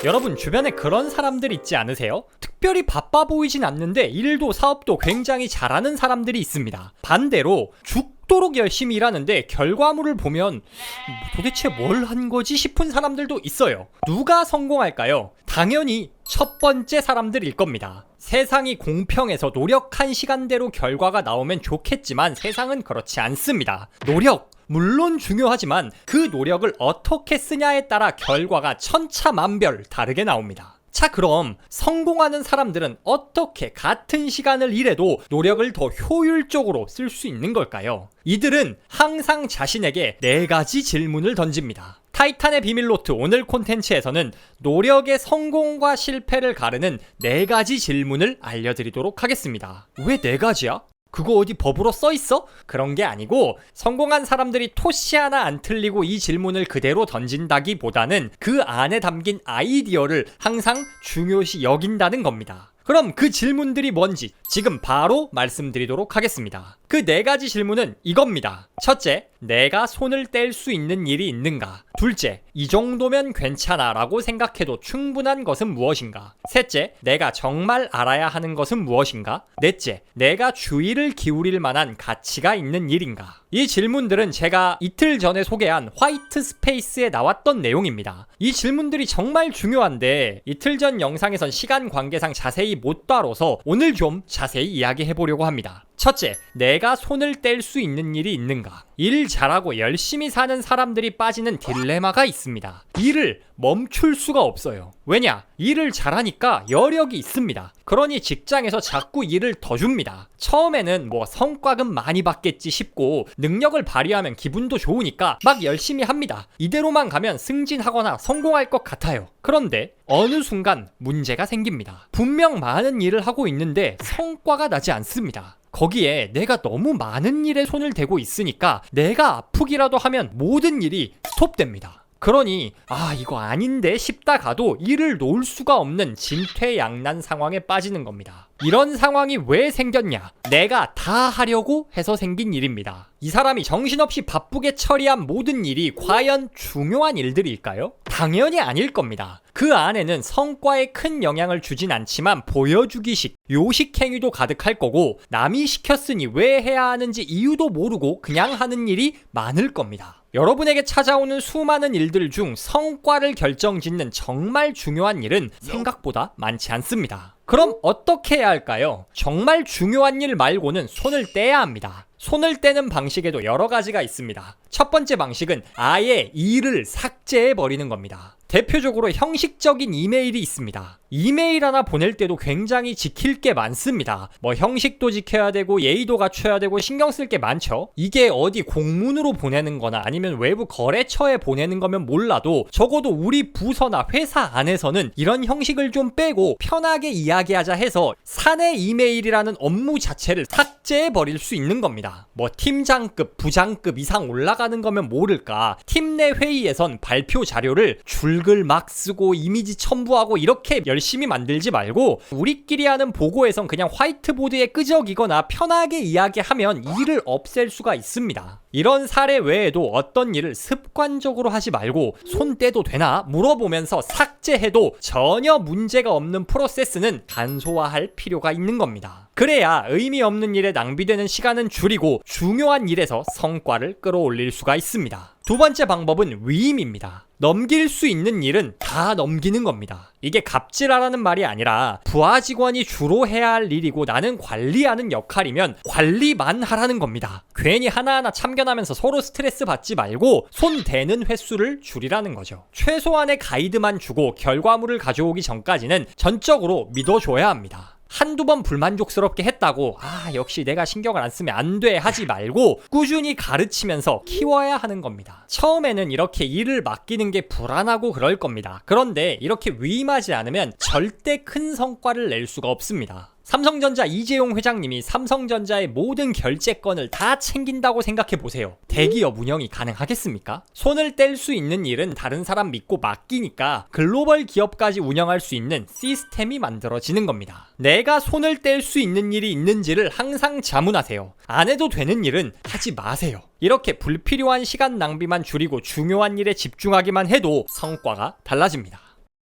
여러분 주변에 그런 사람들 있지 않으세요? 특별히 바빠 보이진 않는데 일도 사업도 굉장히 잘하는 사람들이 있습니다. 반대로 죽도록 열심히 일하는데 결과물을 보면 도대체 뭘 한 거지 싶은 사람들도 있어요. 누가 성공할까요? 당연히 첫 번째 사람들일 겁니다. 세상이 공평해서 노력한 시간대로 결과가 나오면 좋겠지만 세상은 그렇지 않습니다. 노력! 물론 중요하지만 그 노력을 어떻게 쓰냐에 따라 결과가 천차만별 다르게 나옵니다. 자, 그럼 성공하는 사람들은 어떻게 같은 시간을 일해도 노력을 더 효율적으로 쓸 수 있는 걸까요? 이들은 항상 자신에게 4가지 질문을 던집니다. 타이탄의 비밀 노트 오늘 콘텐츠에서는 노력의 성공과 실패를 가르는 4가지 질문을 알려드리도록 하겠습니다. 왜 4가지야? 그거 어디 법으로 써있어? 그런 게 아니고 성공한 사람들이 토시 하나 안 틀리고 이 질문을 그대로 던진다기보다는 그 안에 담긴 아이디어를 항상 중요시 여긴다는 겁니다. 그럼 그 질문들이 뭔지 지금 바로 말씀드리도록 하겠습니다. 그 4가지 질문은 이겁니다. 첫째, 내가 손을 뗄 수 있는 일이 있는가? 둘째, 이 정도면 괜찮아 라고 생각해도 충분한 것은 무엇인가? 셋째, 내가 정말 알아야 하는 것은 무엇인가? 넷째, 내가 주의를 기울일 만한 가치가 있는 일인가? 이 질문들은 제가 이틀 전에 소개한 화이트 스페이스에 나왔던 내용입니다. 이 질문들이 정말 중요한데 이틀 전 영상에선 시간 관계상 자세히 못 다뤄서 오늘 좀 자세히 이야기해보려고 합니다. 첫째, 내가 손을 뗄 수 있는 일이 있는가? 일 잘하고 열심히 사는 사람들이 빠지는 딜레마가 있습니다. 일을 멈출 수가 없어요. 왜냐? 일을 잘하니까 여력이 있습니다. 그러니 직장에서 자꾸 일을 더 줍니다. 처음에는 성과금 많이 받겠지 싶고 능력을 발휘하면 기분도 좋으니까 막 열심히 합니다. 이대로만 가면 승진하거나 성공할 것 같아요. 그런데 어느 순간 문제가 생깁니다. 분명 많은 일을 하고 있는데 성과가 나지 않습니다. 거기에 내가 너무 많은 일에 손을 대고 있으니까 내가 아프기라도 하면 모든 일이 스톱됩니다. 그러니 이거 아닌데 싶다가도 일을 놓을 수가 없는 진퇴양난 상황에 빠지는 겁니다. 이런 상황이 왜 생겼냐? 내가 다 하려고 해서 생긴 일입니다. 이 사람이 정신없이 바쁘게 처리한 모든 일이 과연 중요한 일들일까요? 당연히 아닐 겁니다. 그 안에는 성과에 큰 영향을 주진 않지만 보여주기식, 요식 행위도 가득할 거고 남이 시켰으니 왜 해야 하는지 이유도 모르고 그냥 하는 일이 많을 겁니다. 여러분에게 찾아오는 수많은 일들 중 성과를 결정짓는 정말 중요한 일은 생각보다 많지 않습니다. 그럼 어떻게 해야 할까요? 정말 중요한 일 말고는 손을 떼야 합니다. 손을 떼는 방식에도 여러 가지가 있습니다. 첫 번째 방식은 아예 일을 삭제해버리는 겁니다. 대표적으로 형식적인 이메일이 있습니다. 이메일 하나 보낼 때도 굉장히 지킬 게 많습니다. 형식도 지켜야 되고 예의도 갖춰야 되고 신경 쓸 게 많죠. 이게 어디 공문으로 보내는 거나 아니면 외부 거래처에 보내는 거면 몰라도 적어도 우리 부서나 회사 안에서는 이런 형식을 좀 빼고 편하게 이야기하자 해서 사내 이메일이라는 업무 자체를 삭제해버릴 수 있는 겁니다. 팀장급, 부장급 이상 올라가는 거면 모를까 팀 내 회의에선 발표 자료를 줄글 막 쓰고 이미지 첨부하고 이렇게 열심히 만들지 말고 우리끼리 하는 보고에선 그냥 화이트보드에 끄적이거나 편하게 이야기하면 일을 없앨 수가 있습니다. 이런 사례 외에도 어떤 일을 습관적으로 하지 말고 손 떼도 되나 물어보면서 삭제해도 전혀 문제가 없는 프로세스는 간소화할 필요가 있는 겁니다. 그래야 의미 없는 일에 낭비되는 시간은 줄이고 중요한 일에서 성과를 끌어올릴 수가 있습니다. 두 번째 방법은 위임입니다. 넘길 수 있는 일은 다 넘기는 겁니다. 이게 갑질하라는 말이 아니라 부하 직원이 주로 해야 할 일이고 나는 관리하는 역할이면 관리만 하라는 겁니다. 괜히 하나하나 참견하면서 서로 스트레스 받지 말고 손 대는 횟수를 줄이라는 거죠. 최소한의 가이드만 주고 결과물을 가져오기 전까지는 전적으로 믿어줘야 합니다. 한두 번 불만족스럽게 했다고 역시 내가 신경을 안 쓰면 안 돼 하지 말고 꾸준히 가르치면서 키워야 하는 겁니다. 처음에는 이렇게 일을 맡기는 게 불안하고 그럴 겁니다. 그런데 이렇게 위임하지 않으면 절대 큰 성과를 낼 수가 없습니다. 삼성전자 이재용 회장님이 삼성전자의 모든 결제권을 다 챙긴다고 생각해보세요. 대기업 운영이 가능하겠습니까? 손을 뗄 수 있는 일은 다른 사람 믿고 맡기니까 글로벌 기업까지 운영할 수 있는 시스템이 만들어지는 겁니다. 내가 손을 뗄 수 있는 일이 있는지를 항상 자문하세요. 안 해도 되는 일은 하지 마세요. 이렇게 불필요한 시간 낭비만 줄이고 중요한 일에 집중하기만 해도 성과가 달라집니다.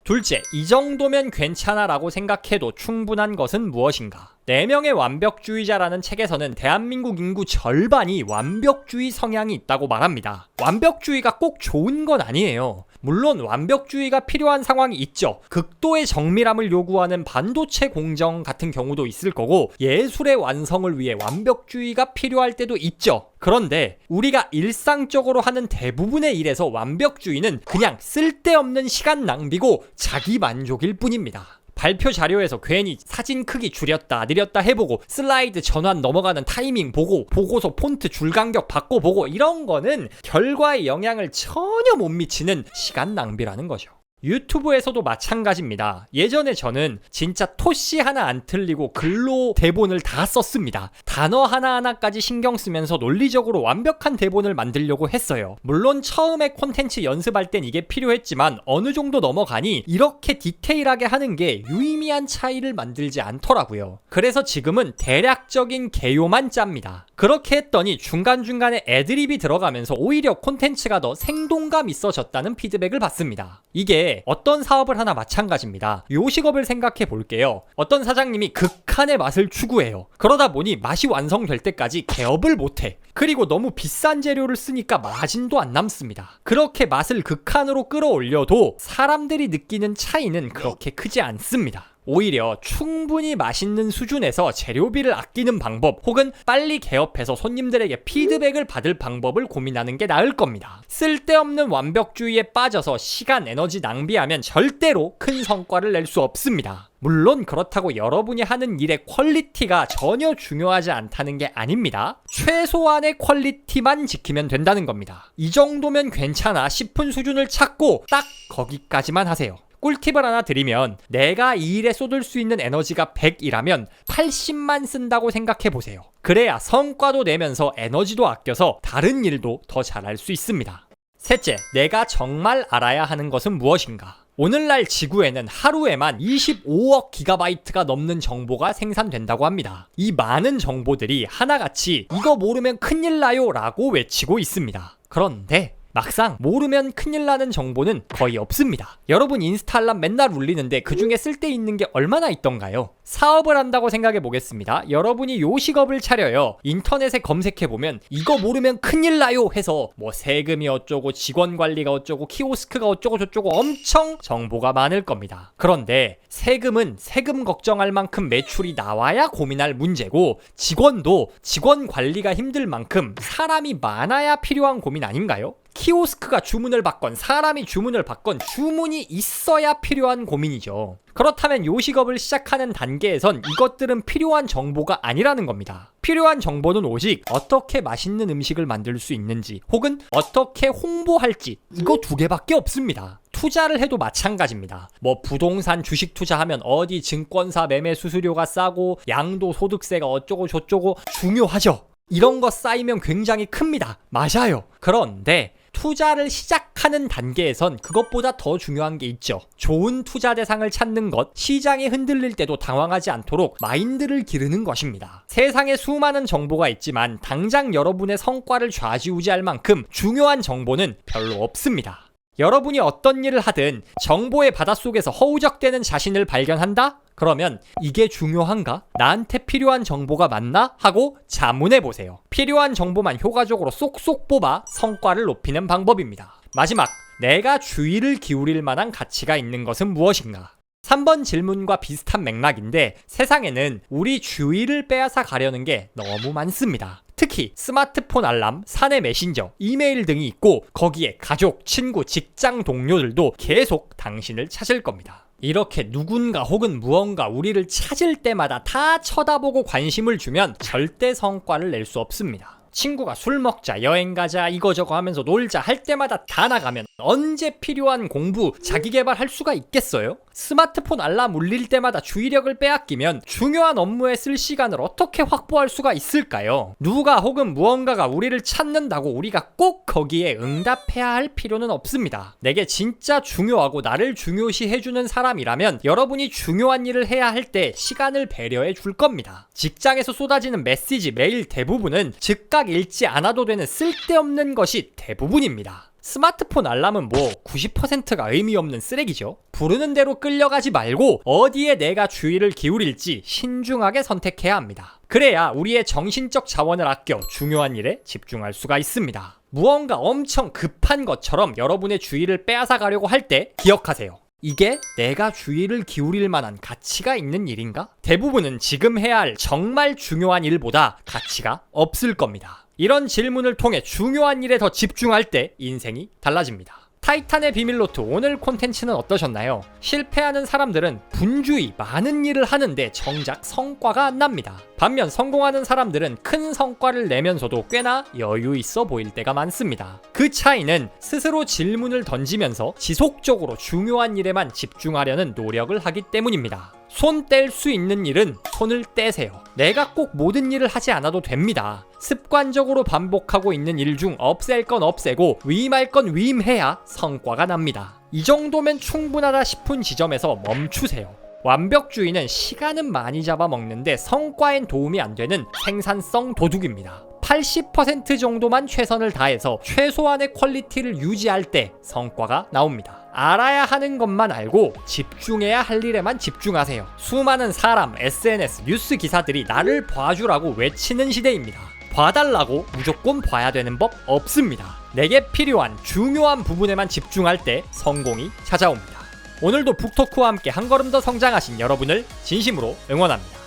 둘째, 이 정도면 괜찮아 라고 생각해도 충분한 것은 무엇인가? 4명의 완벽주의자라는 책에서는 대한민국 인구 절반이 완벽주의 성향이 있다고 말합니다. 완벽주의가 꼭 좋은 건 아니에요. 물론 완벽주의가 필요한 상황이 있죠. 극도의 정밀함을 요구하는 반도체 공정 같은 경우도 있을 거고 예술의 완성을 위해 완벽주의가 필요할 때도 있죠. 그런데 우리가 일상적으로 하는 대부분의 일에서 완벽주의는 그냥 쓸데없는 시간 낭비고 자기 만족일 뿐입니다. 발표 자료에서 괜히 사진 크기 줄였다 늘렸다 해보고 슬라이드 전환 넘어가는 타이밍 보고 보고서 폰트 줄 간격 바꿔보고 이런 거는 결과에 영향을 전혀 못 미치는 시간 낭비라는 거죠. 유튜브에서도 마찬가지입니다. 예전에 저는 진짜 토시 하나 안 틀리고 글로 대본을 다 썼습니다. 단어 하나하나까지 신경 쓰면서 논리적으로 완벽한 대본을 만들려고 했어요. 물론 처음에 콘텐츠 연습할 땐 이게 필요했지만 어느 정도 넘어가니 이렇게 디테일하게 하는 게 유의미한 차이를 만들지 않더라고요. 그래서 지금은 대략적인 개요만 짭니다. 그렇게 했더니 중간중간에 애드립이 들어가면서 오히려 콘텐츠가 더 생동감 있어졌다는 피드백을 받습니다. 이게 어떤 사업을 하나 마찬가지입니다. 요식업을 생각해 볼게요. 어떤 사장님이 극한의 맛을 추구해요. 그러다 보니 맛이 완성될 때까지 개업을 못해. 그리고 너무 비싼 재료를 쓰니까 마진도 안 남습니다. 그렇게 맛을 극한으로 끌어올려도 사람들이 느끼는 차이는 그렇게 크지 않습니다. 오히려 충분히 맛있는 수준에서 재료비를 아끼는 방법 혹은 빨리 개업해서 손님들에게 피드백을 받을 방법을 고민하는 게 나을 겁니다. 쓸데없는 완벽주의에 빠져서 시간, 에너지 낭비하면 절대로 큰 성과를 낼 수 없습니다. 물론 그렇다고 여러분이 하는 일의 퀄리티가 전혀 중요하지 않다는 게 아닙니다. 최소한의 퀄리티만 지키면 된다는 겁니다. 이 정도면 괜찮아 싶은 수준을 찾고 딱 거기까지만 하세요. 꿀팁을 하나 드리면 내가 이 일에 쏟을 수 있는 에너지가 100이라면 80만 쓴다고 생각해보세요. 그래야 성과도 내면서 에너지도 아껴서 다른 일도 더 잘할 수 있습니다. 셋째, 내가 정말 알아야 하는 것은 무엇인가? 오늘날 지구에는 하루에만 25억 기가바이트가 넘는 정보가 생산된다고 합니다. 이 많은 정보들이 하나같이 이거 모르면 큰일 나요 라고 외치고 있습니다. 그런데 막상 모르면 큰일 나는 정보는 거의 없습니다. 여러분 인스타 알람 맨날 울리는데 그 중에 쓸데있는 게 얼마나 있던가요? 사업을 한다고 생각해 보겠습니다. 여러분이 요식업을 차려요. 인터넷에 검색해보면 이거 모르면 큰일 나요 해서 뭐 세금이 어쩌고 직원 관리가 어쩌고 키오스크가 어쩌고 저쩌고 엄청 정보가 많을 겁니다. 그런데 세금은 세금 걱정할 만큼 매출이 나와야 고민할 문제고 직원도 직원 관리가 힘들 만큼 사람이 많아야 필요한 고민 아닌가요? 키오스크가 주문을 받건 사람이 주문을 받건 주문이 있어야 필요한 고민이죠. 그렇다면 요식업을 시작하는 단계에선 이것들은 필요한 정보가 아니라는 겁니다. 필요한 정보는 오직 어떻게 맛있는 음식을 만들 수 있는지 혹은 어떻게 홍보할지 이거 2개밖에 없습니다. 투자를 해도 마찬가지입니다. 뭐 부동산 주식 투자하면 어디 증권사 매매 수수료가 싸고 양도소득세가 어쩌고 저쩌고 중요하죠. 이런 거 쌓이면 굉장히 큽니다. 맞아요. 그런데 투자를 시작하는 단계에선 그것보다 더 중요한 게 있죠. 좋은 투자 대상을 찾는 것, 시장이 흔들릴 때도 당황하지 않도록 마인드를 기르는 것입니다. 세상에 수많은 정보가 있지만 당장 여러분의 성과를 좌지우지할 만큼 중요한 정보는 별로 없습니다. 여러분이 어떤 일을 하든 정보의 바닷속에서 허우적대는 자신을 발견한다? 그러면 이게 중요한가? 나한테 필요한 정보가 맞나? 하고 자문해보세요. 필요한 정보만 효과적으로 쏙쏙 뽑아 성과를 높이는 방법입니다. 마지막, 내가 주의를 기울일 만한 가치가 있는 것은 무엇인가? 3번 질문과 비슷한 맥락인데 세상에는 우리 주의를 빼앗아 가려는 게 너무 많습니다. 특히 스마트폰 알람, 사내 메신저, 이메일 등이 있고 거기에 가족, 친구, 직장 동료들도 계속 당신을 찾을 겁니다. 이렇게 누군가 혹은 무언가 우리를 찾을 때마다 다 쳐다보고 관심을 주면 절대 성과를 낼 수 없습니다. 친구가 술 먹자, 여행 가자, 이거저거 하면서 놀자 할 때마다 다 나가면 언제 필요한 공부, 자기계발 할 수가 있겠어요? 스마트폰 알람 울릴 때마다 주의력을 빼앗기면 중요한 업무에 쓸 시간을 어떻게 확보할 수가 있을까요? 누가 혹은 무언가가 우리를 찾는다고 우리가 꼭 거기에 응답해야 할 필요는 없습니다. 내게 진짜 중요하고 나를 중요시해주는 사람이라면 여러분이 중요한 일을 해야 할 때 시간을 배려해 줄 겁니다. 직장에서 쏟아지는 메시지 메일 대부분은 즉각 읽지 않아도 되는 쓸데없는 것이 대부분입니다. 스마트폰 알람은 뭐 90%가 의미 없는 쓰레기죠. 부르는 대로 끌려가지 말고 어디에 내가 주의를 기울일지 신중하게 선택해야 합니다. 그래야 우리의 정신적 자원을 아껴 중요한 일에 집중할 수가 있습니다. 무언가 엄청 급한 것처럼 여러분의 주의를 빼앗아 가려고 할 때 기억하세요. 이게 내가 주의를 기울일 만한 가치가 있는 일인가? 대부분은 지금 해야 할 정말 중요한 일보다 가치가 없을 겁니다. 이런 질문을 통해 중요한 일에 더 집중할 때 인생이 달라집니다. 타이탄의 비밀노트 오늘 콘텐츠는 어떠셨나요? 실패하는 사람들은 분주히 많은 일을 하는데 정작 성과가 안 납니다. 반면 성공하는 사람들은 큰 성과를 내면서도 꽤나 여유 있어 보일 때가 많습니다. 그 차이는 스스로 질문을 던지면서 지속적으로 중요한 일에만 집중하려는 노력을 하기 때문입니다. 손 뗄 수 있는 일은 손을 떼세요. 내가 꼭 모든 일을 하지 않아도 됩니다. 습관적으로 반복하고 있는 일 중 없앨 건 없애고 위임할 건 위임해야 성과가 납니다. 이 정도면 충분하다 싶은 지점에서 멈추세요. 완벽주의는 시간은 많이 잡아먹는데 성과엔 도움이 안 되는 생산성 도둑입니다. 80% 정도만 최선을 다해서 최소한의 퀄리티를 유지할 때 성과가 나옵니다. 알아야 하는 것만 알고 집중해야 할 일에만 집중하세요. 수많은 사람, SNS, 뉴스 기사들이 나를 봐주라고 외치는 시대입니다. 봐달라고 무조건 봐야 되는 법 없습니다. 내게 필요한 중요한 부분에만 집중할 때 성공이 찾아옵니다. 오늘도 북토크와 함께 한 걸음 더 성장하신 여러분을 진심으로 응원합니다.